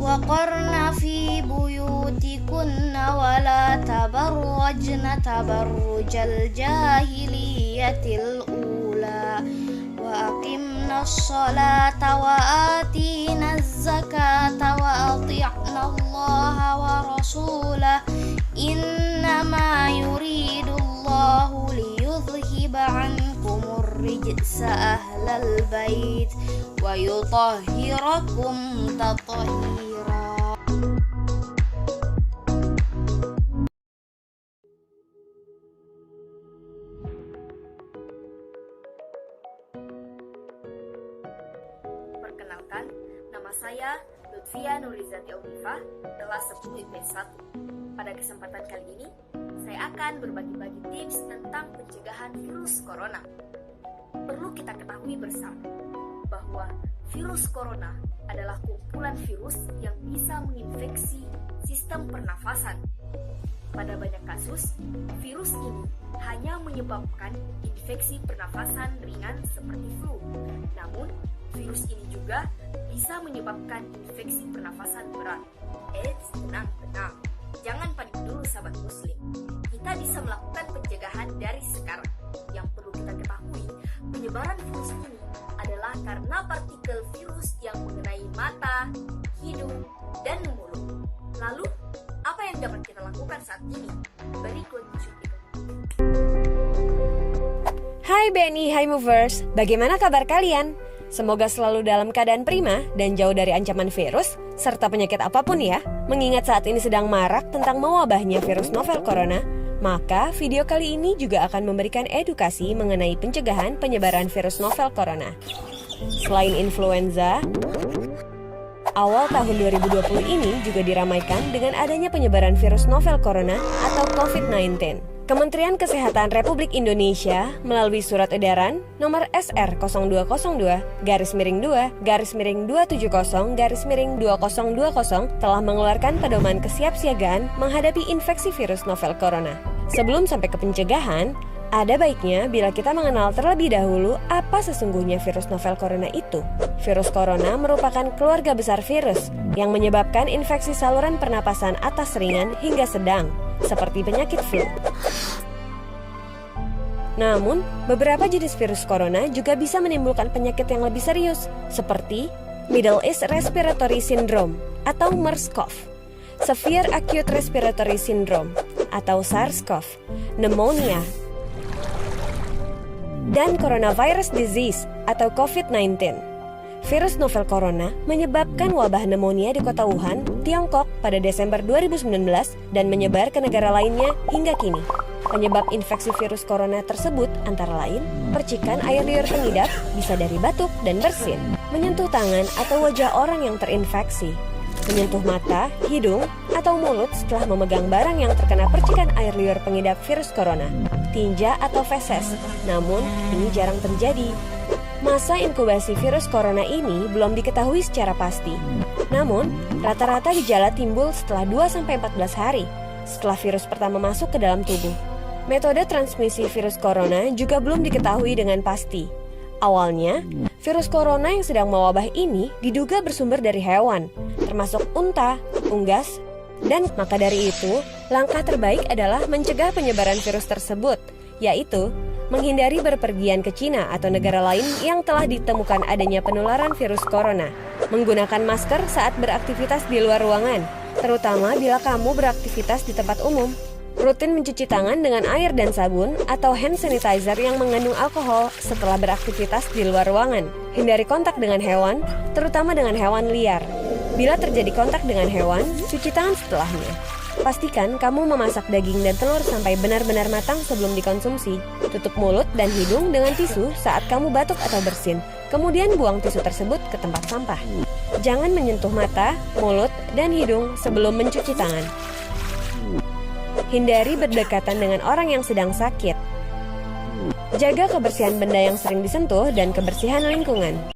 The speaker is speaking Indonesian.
وقرن في بيوتكن ولا تبرجن تبرج الجاهلية الأولى وأقمنا الصلاة وآتينا الزكاة وأطعنا الله ورسوله إنما يريد الله ليذهب عنكم الرجس أهل البيت ويطهركم تطهيرا. Perkenalkan, nama saya Lutfia Nurizati Aunifah, kelas 10 IPS 1. Pada kesempatan kali ini, saya akan berbagi-bagi tips tentang pencegahan virus corona. Perlu kita ketahui bersama bahwa virus corona adalah kumpulan virus yang bisa menginfeksi sistem pernafasan. Pada banyak kasus, virus ini hanya menyebabkan infeksi pernafasan ringan seperti flu. Namun, virus ini juga bisa menyebabkan infeksi pernafasan berat. Tenang. Jangan panik dulu sahabat muslim. Kita bisa melakukan pencegahan dari sekarang. Yang perlu kita ketahui, penyebaran virus ini adalah karena partikel virus yang mengenai mata, hidung, dan mulut. Lalu, apa yang dapat kita lakukan saat ini? Berikut cuplikan. Hai BNI, hai Movers, bagaimana kabar kalian? Semoga selalu dalam keadaan prima dan jauh dari ancaman virus, serta penyakit apapun ya. Mengingat saat ini sedang marak tentang mewabahnya virus novel corona, maka video kali ini juga akan memberikan edukasi mengenai pencegahan penyebaran virus novel corona. Selain influenza, awal tahun 2020 ini juga diramaikan dengan adanya penyebaran virus novel corona atau COVID-19. Kementerian Kesehatan Republik Indonesia melalui surat edaran nomor SR 0202-270-22020 telah mengeluarkan pedoman kesiapsiagaan menghadapi infeksi virus novel corona. Sebelum sampai ke pencegahan, ada baiknya bila kita mengenal terlebih dahulu apa sesungguhnya virus novel corona itu. Virus corona merupakan keluarga besar virus yang menyebabkan infeksi saluran pernapasan atas ringan hingga sedang, seperti penyakit flu. Namun, beberapa jenis virus corona juga bisa menimbulkan penyakit yang lebih serius, seperti Middle East Respiratory Syndrome atau MERS-CoV, Severe Acute Respiratory Syndrome atau SARS-CoV, pneumonia, dan Coronavirus Disease atau COVID-19. Virus novel corona menyebabkan wabah pneumonia di kota Wuhan, Tiongkok pada Desember 2019 dan menyebar ke negara lainnya hingga kini. Penyebab infeksi virus corona tersebut antara lain percikan air liur pengidap bisa dari batuk dan bersin, menyentuh tangan atau wajah orang yang terinfeksi, menyentuh mata, hidung, atau mulut setelah memegang barang yang terkena percikan air liur pengidap virus corona, tinja atau feses. Namun, ini jarang terjadi. Masa inkubasi virus corona ini belum diketahui secara pasti. Namun, rata-rata gejala timbul setelah 2-14 hari setelah virus pertama masuk ke dalam tubuh. Metode transmisi virus corona juga belum diketahui dengan pasti. Awalnya, virus corona yang sedang mewabah ini diduga bersumber dari hewan, termasuk unta, unggas, dan maka dari itu, langkah terbaik adalah mencegah penyebaran virus tersebut, yaitu menghindari berpergian ke Cina atau negara lain yang telah ditemukan adanya penularan virus corona, menggunakan masker saat beraktivitas di luar ruangan, terutama bila kamu beraktivitas di tempat umum, rutin mencuci tangan dengan air dan sabun atau hand sanitizer yang mengandung alkohol setelah beraktivitas di luar ruangan, hindari kontak dengan hewan, terutama dengan hewan liar. Bila terjadi kontak dengan hewan, cuci tangan setelahnya. Pastikan kamu memasak daging dan telur sampai benar-benar matang sebelum dikonsumsi. Tutup mulut dan hidung dengan tisu saat kamu batuk atau bersin. Kemudian buang tisu tersebut ke tempat sampah. Jangan menyentuh mata, mulut, dan hidung sebelum mencuci tangan. Hindari berdekatan dengan orang yang sedang sakit. Jaga kebersihan benda yang sering disentuh dan kebersihan lingkungan.